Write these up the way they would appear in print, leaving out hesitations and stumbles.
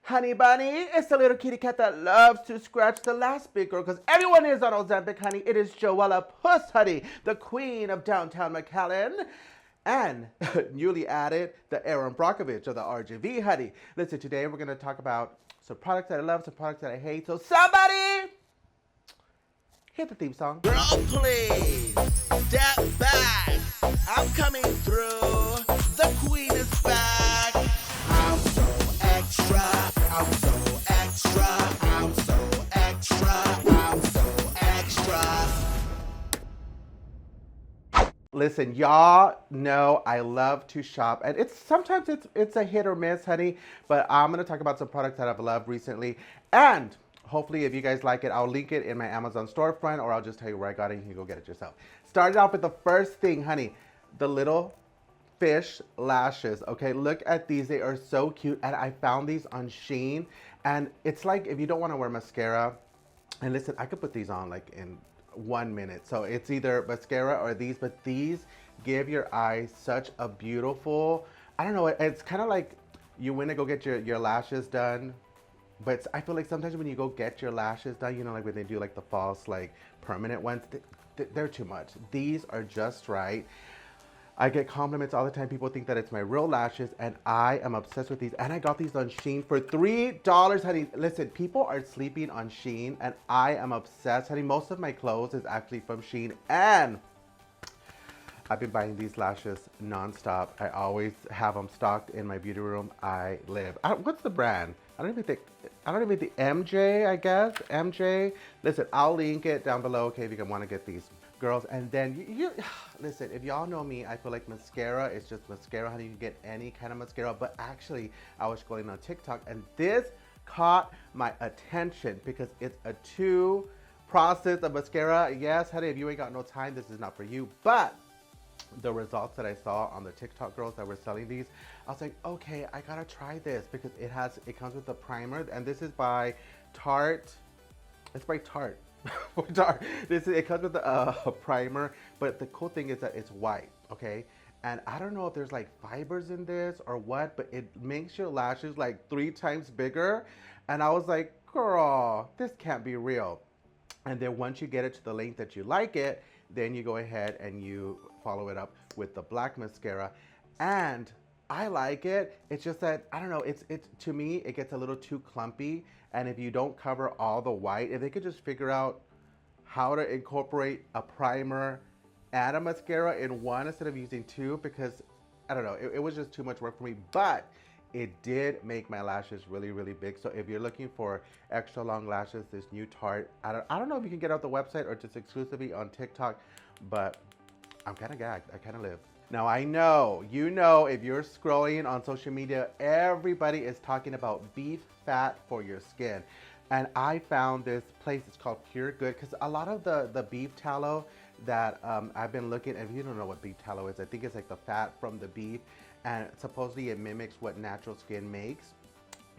Honey Bunny, it's the little kitty cat that loves to scratch the last big girl because everyone is on Ozempic, honey. It is Joella Puss, honey, the queen of downtown McAllen. And newly added, the Aaron Brockovich of the RGV, honey. Listen, today we're going to talk about some products that I love, some products that I hate. So somebody hit the theme song. Girl, please step back. I'm coming through. The queen is back. I'm so extra. I'm so extra. I'm so extra. I'm so extra. Listen, y'all know I love to shop, and sometimes it's a hit or miss, honey. But I'm gonna talk about some products that I've loved recently, and hopefully, if you guys like it, I'll link it in my Amazon storefront, or I'll just tell you where I got it. You can go get it yourself. Started off with the first thing, honey, the little fish lashes. Okay, look at these; they are so cute, and I found these on Shein, and it's like if you don't want to wear mascara, and listen, I could put these on like in 1 minute. So it's either mascara or these, but these give your eyes such a beautiful, I don't know, it's kind of like you went to go get your lashes done, but I feel like sometimes when you go get your lashes done, you know, like when they do like the false, like permanent ones, they're too much. These are just right. I get compliments all the time. People think that it's my real lashes, and I am obsessed with these. And I got these on Shein for $3, honey. Listen, people are sleeping on Shein, and I am obsessed, honey. Most of my clothes is actually from Shein, and I've been buying these lashes nonstop. I always have them stocked in my beauty room. I live. What's the brand? I don't even think MJ, I guess. MJ. Listen, I'll link it down below, okay, if you want to get these. Girls, and then you listen, if y'all know me, I feel like mascara is just mascara, honey. You can get any kind of mascara, but actually I was scrolling on TikTok and this caught my attention because it's a 2 process of mascara. Yes, honey, if you ain't got no time, this is not for you. But the results that I saw on the TikTok girls that were selling these, I was like, okay, I gotta try this because it comes with a primer, and this is by Tarte. It's by Tarte. It comes with a primer, but the cool thing is that it's white, okay? And I don't know if there's like fibers in this or what, but it makes your lashes like 3 times bigger. And I was like, girl, this can't be real. And then once you get it to the length that you like it, then you go ahead and you follow it up with the black mascara. And I like it. It's just that, I don't know, it's to me, it gets a little too clumpy. And if you don't cover all the white, if they could just figure out how to incorporate a primer and a mascara in one instead of using 2, because I don't know, it was just too much work for me. But it did make my lashes really, really big. So if you're looking for extra long lashes, this new Tarte, I don't know if you can get out the website or just exclusively on TikTok, but I'm kind of gagged. I kind of live. Now I know, if you're scrolling on social media, everybody is talking about beef fat for your skin. And I found this place, it's called Pure Good, because a lot of the beef tallow that I've been looking, and if you don't know what beef tallow is, I think it's like the fat from the beef, and supposedly it mimics what natural skin makes.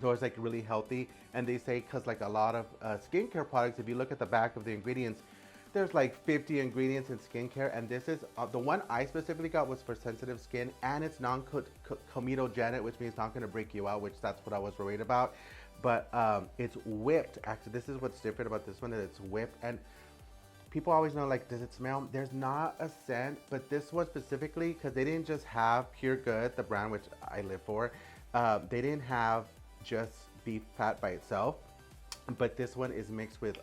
So it's like really healthy, and they say, because like a lot of skincare products, if you look at the back of the ingredients, there's like 50 ingredients in skincare, and this is the one I specifically got was for sensitive skin, and it's non-comedogenic, which means not going to break you out, which that's what I was worried about. But it's whipped. Actually, this is what's different about this one, that it's whipped. And people always know, like, does it smell? There's not a scent, but this one specifically, because they didn't just have Pure Good, the brand which I live for, they didn't have just beef fat by itself. But this one is mixed with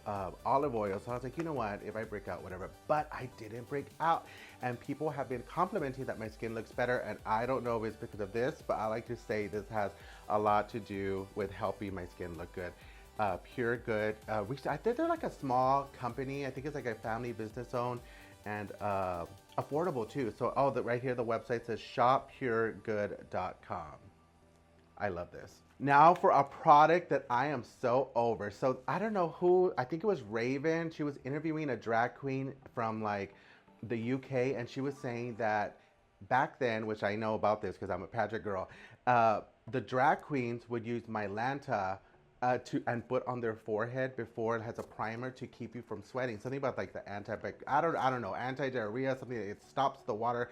olive oil. So I was like, you know what, if I break out, whatever. But I didn't break out. And people have been complimenting that my skin looks better. And I don't know if it's because of this, but I like to say this has a lot to do with helping my skin look good. Pure Good, I think they're like a small company. I think it's like a family business owned and affordable too. So, right here, the website says shoppuregood.com. I love this. Now for a product that I am so over. So I don't know who, I think it was Raven. She was interviewing a drag queen from like the UK, and she was saying that back then, which I know about this because I'm a pageant girl, the drag queens would use Mylanta and put on their forehead before it has a primer to keep you from sweating. Something about like the I don't know, anti-diarrhea, something that it stops the water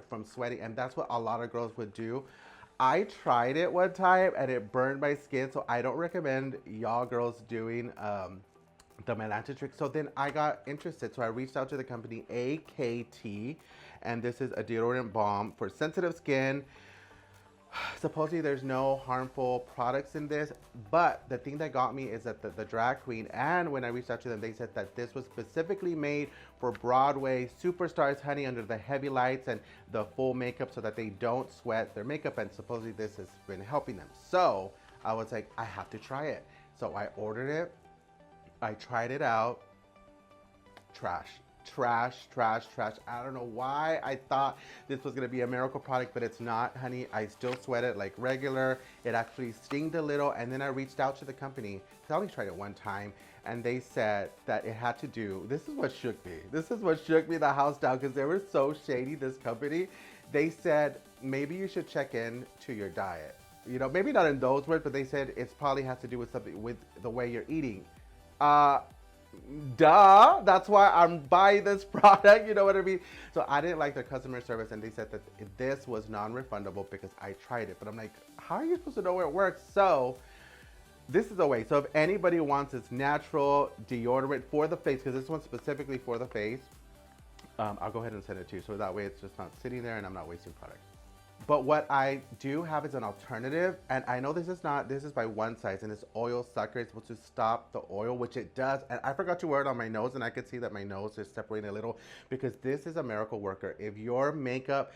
from sweating, and that's what a lot of girls would do. I tried it one time and it burned my skin, so I don't recommend y'all girls doing the melange trick. So then I got interested, so I reached out to the company AKT, and this is a deodorant balm for sensitive skin. Supposedly there's no harmful products in this, but the thing that got me is that the drag queen, and when I reached out to them, they said that this was specifically made for Broadway superstars, honey, under the heavy lights and the full makeup so that they don't sweat their makeup, and supposedly this has been helping them. So I was like, I have to try it. So I ordered it, I tried it out, trash. Trash, trash, trash. I don't know why I thought this was gonna be a miracle product, but it's not, honey. I still sweat it like regular. It actually stinged a little, and then I reached out to the company. I only tried it one time, and they said that it had to do, this is what shook me. This is what shook me the house down, because they were so shady, this company. They said, maybe you should check in to your diet. You know, maybe not in those words, but they said it probably has to do with something with the way you're eating. Duh, that's why I'm buying this product, you know what I mean? So I didn't like their customer service, and they said that this was non-refundable because I tried it. But I'm like, how are you supposed to know where it works? So this is a way. So if anybody wants this natural deodorant for the face, because this one's specifically for the face, I'll go ahead and send it to you. So that way it's just not sitting there and I'm not wasting product. But what I do have is an alternative, and I know this is by One Size, and it's oil sucker. It's supposed to stop the oil, which it does. And I forgot to wear it on my nose, and I could see that my nose is separating a little, because this is a miracle worker. If your makeup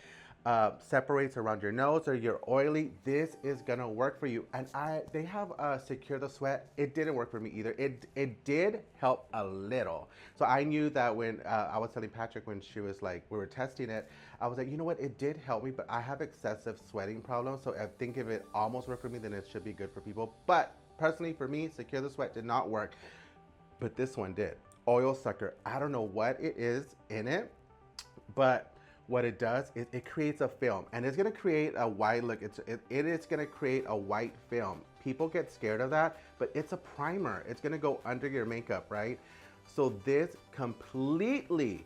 separates around your nose or you're oily, this is gonna work for you. And they have Secure the Sweat. It didn't work for me either. It did help a little. So I knew that when I was telling Patrick, when she was like, we were testing it, I was like, you know what, it did help me, but I have excessive sweating problems. So I think if it almost worked for me, then it should be good for people. But personally for me, Secure the Sweat did not work, but this one did. Oil sucker. I don't know what it is in it, but what it does is it creates a film, and it's gonna create a white look. It is gonna create a white film. People get scared of that, but it's a primer. It's gonna go under your makeup, right? So this completely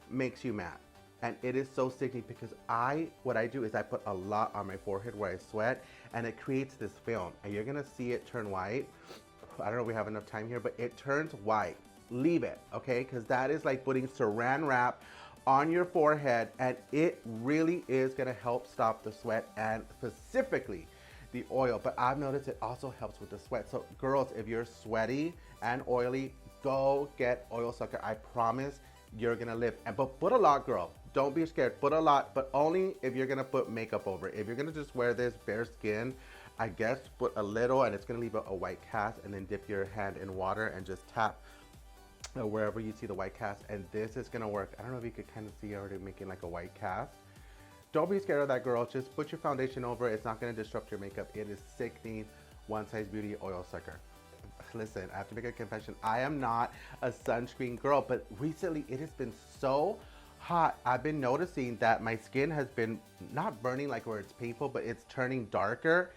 makes you matte. And it is so sticky, because what I do is I put a lot on my forehead where I sweat, and it creates this film, and you're gonna see it turn white. I don't know if we have enough time here, but it turns white. Leave it, okay? Because that is like putting saran wrap on your forehead, and it really is gonna help stop the sweat, and specifically the oil. But I've noticed it also helps with the sweat. So girls, if you're sweaty and oily, go get oil sucker. I promise you're gonna live. But put a lot, girl. Don't be scared, put a lot, but only if you're gonna put makeup over it. If you're gonna just wear this bare skin, I guess put a little, and it's gonna leave a white cast, and then dip your hand in water and just tap wherever you see the white cast, and this is gonna work. I don't know if you could kind of see already making like a white cast. Don't be scared of that, girl. Just put your foundation over it. It's not gonna disrupt your makeup. It is sickening. One Size Beauty oil sucker. Listen, I have to make a confession. I am not a sunscreen girl, but recently it has been so hot. I've been noticing that my skin has been not burning like where it's painful, but it's turning darker.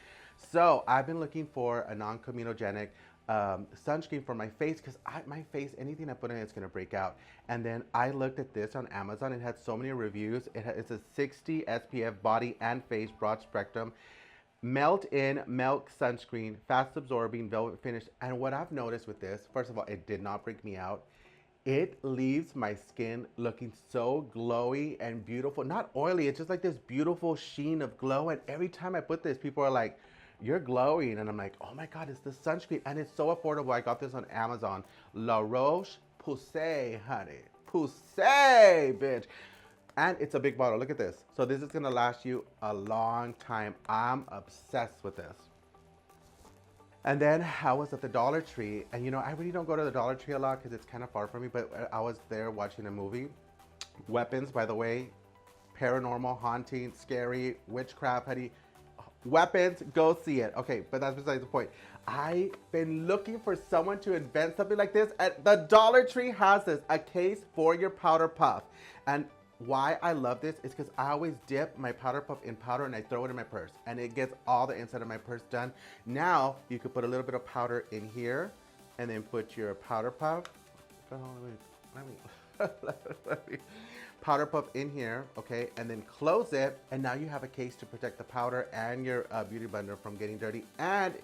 So I've been looking for a non-comedogenic sunscreen for my face, because my face, anything I put in it's gonna break out. And then I looked at this on Amazon. It had so many reviews. It's a 60 SPF body and face broad spectrum melt-in milk sunscreen, fast absorbing, velvet finish. And what I've noticed with this, first of all, it did not break me out. It leaves my skin looking so glowy and beautiful. Not oily, it's just like this beautiful sheen of glow. And every time I put this, people are like, you're glowing. And I'm like, oh my God, it's the sunscreen. And it's so affordable. I got this on Amazon. La Roche-Posay, honey. Posay, bitch. And it's a big bottle. Look at this. So this is gonna last you a long time. I'm obsessed with this. And then I was at the Dollar Tree, and you know, I really don't go to the Dollar Tree a lot because it's kind of far from me, but I was there watching a movie. Weapons, by the way, paranormal, haunting, scary, witchcraft, honey. Weapons, go see it. Okay, but that's besides the point. I've been looking for someone to invent something like this, and the Dollar Tree has this, a case for your powder puff. And why I love this is because I always dip my powder puff in powder and I throw it in my purse, and it gets all the inside of my purse done. Now you could put a little bit of powder in here and then put your powder puff. Let me powder puff in here, okay, and then close it, and now you have a case to protect the powder and your beauty blender from getting dirty. And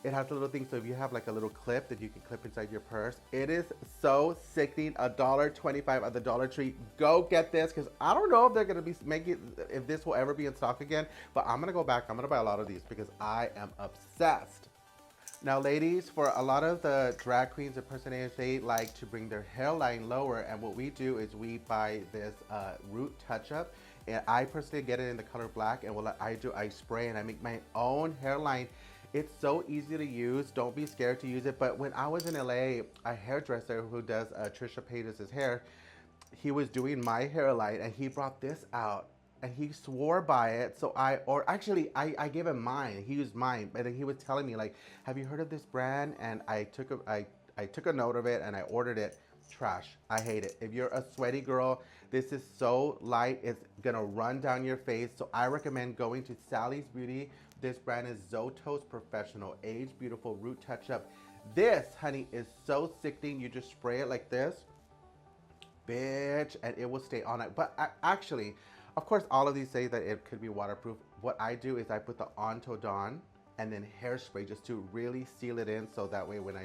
it has a little thing, so if you have like a little clip that you can clip inside your purse, it is so sickening. $1.25 at the Dollar Tree. Go get this, because I don't know if they're gonna be making, if this will ever be in stock again, but I'm gonna go back. I'm gonna buy a lot of these because I am obsessed. Now, ladies, for a lot of the drag queens impersonators, they like to bring their hairline lower, and what we do is we buy this root touch-up, and I personally get it in the color black, and what I do, I spray and I make my own hairline. It's so easy to use. Don't be scared to use it. But when I was in LA, a hairdresser who does Trisha Paytas' hair, he was doing my hairline and he brought this out and he swore by it. So I gave him mine. He used mine, but then he was telling me like, have you heard of this brand? And I took a note of it and I ordered it. Trash. I hate it. If you're a sweaty girl, this is so light, it's gonna run down your face. So I recommend going to Sally's Beauty. This brand is Zotos Professional Age Beautiful Root Touch-Up. This, honey, is so sickening. You just spray it like this, bitch, and it will stay on it. But actually, of course, all of these say that it could be waterproof. What I do is I put the Onto Dawn and then hairspray just to really seal it in, so that way when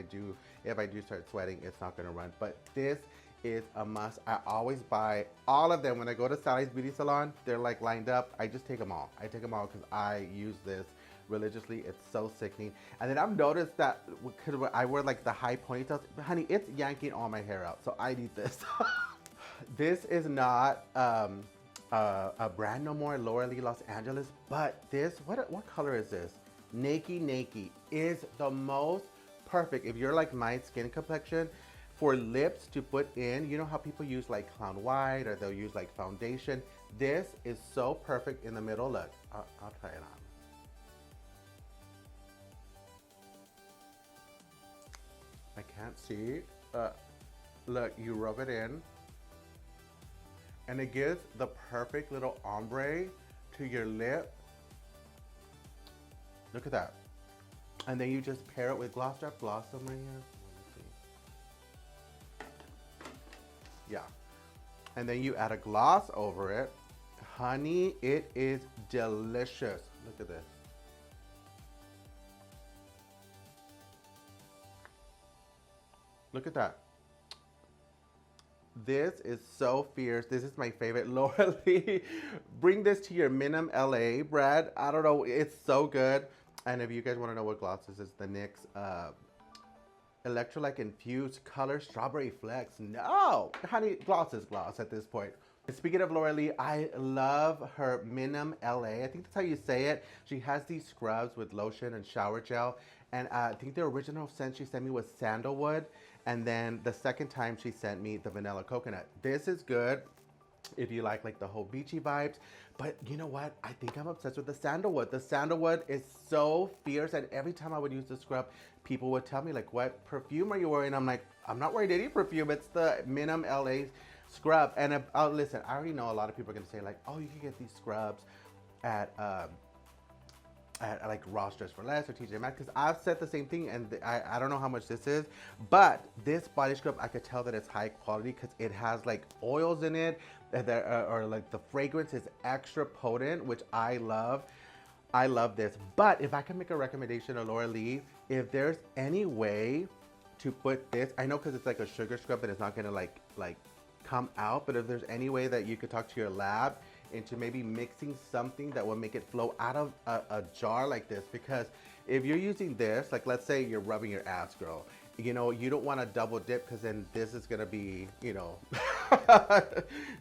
if I do start sweating, it's not gonna run. But this is a must. I always buy all of them when I go to Sally's Beauty Salon. They're like lined up. I just take them all. I take them all because I use this religiously. It's so sickening. And then I've noticed that because I wear like the high ponytails, honey, it's yanking all my hair out. So I need this. This is not a brand no more, Laura Lee Los Angeles, but this, what color is this? Nakey is the most perfect. If you're like my skin complexion, for lips to put in, you know how people use like Clown White or they'll use like foundation. This is so perfect in the middle. Look, I'll try it on. I can't see. Look, you rub it in and it gives the perfect little ombre to your lip. Look at that. And then you just pair it with Gloss Drop Blossom right here. Yeah. And then you add a gloss over it. Honey, it is delicious. Look at this. Look at that. This is so fierce. This is my favorite. Laura Lee, bring this to your Minim LA, Brad. I don't know, it's so good. And if you guys want to know what gloss this is, the NYX Electrolyte Infused Color Strawberry Flex. No, honey, gloss is gloss at this point. And speaking of Laura Lee, I love her Minim LA. I think that's how you say it. She has these scrubs with lotion and shower gel. And I think the original scent she sent me was sandalwood. And then the second time she sent me the vanilla coconut. This is good if you like the whole beachy vibes. But you know what? I think I'm obsessed with the sandalwood. The sandalwood is so fierce, and every time I would use the scrub, people would tell me like, what perfume are you wearing? I'm like, I'm not wearing any perfume. It's the Minim LA scrub. And listen, I already know a lot of people are gonna say like, oh, you can get these scrubs at like Ross Dress for Less or TJ Maxx, because I've said the same thing, and I don't know how much this is, but this body scrub, I could tell that it's high quality because it has like oils in it that or like the fragrance is extra potent, which I love. I love this. But if I can make a recommendation to Laura Lee, if there's any way to put this, I know because it's like a sugar scrub and it's not gonna like come out, but if there's any way that you could talk to your lab into maybe mixing something that will make it flow out of a jar like this, because if you're using this, like let's say you're rubbing your ass, girl, you know, you don't want to double dip because then this is gonna be, you know,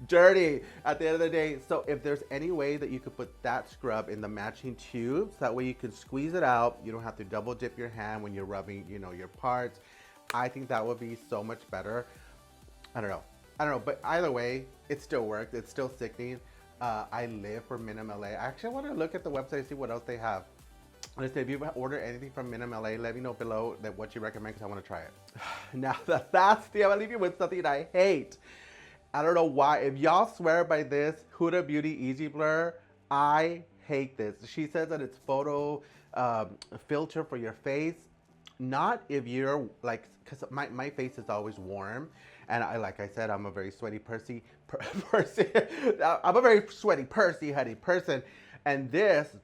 dirty at the end of the day. So if there's any way that you could put that scrub in the matching tubes, that way you can squeeze it out, you don't have to double dip your hand when you're rubbing, you know, your parts. I think that would be so much better. I don't know, but either way, it still worked. It's still sickening. I live for Minim LA. I actually want to look at the website and see what else they have. Listen, if you order anything from Minim LA, let me know below what you recommend because I want to try it. Now, the last thing, I'm going to leave you with something I hate. I don't know why. If y'all swear by this Huda Beauty Easy Blur, I hate this. She says that it's photo filter for your face. Not if you're like, because my face is always warm. And like I said, I'm a very sweaty person. I'm a very sweaty person. And this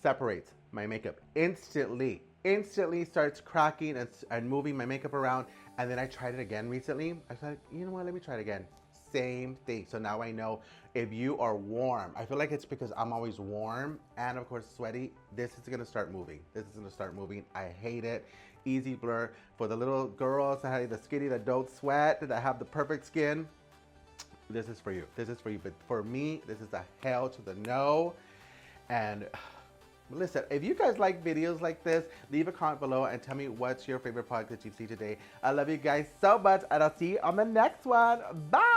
separates my makeup instantly. Instantly starts cracking and moving my makeup around. And then I tried it again recently. I said, you know what, let me try it again. Same thing. So now I know if you are warm, I feel like it's because I'm always warm and of course sweaty, this is gonna start moving. This is gonna start moving. I hate it. Easy blur. For the little girls, the skinny that don't sweat, that have the perfect skin, this is for you. This is for you. But for me, this is a hell to the no. And listen, if you guys like videos like this, leave a comment below and tell me what's your favorite product that you've seen today. I love you guys so much, and I'll see you on the next one. Bye!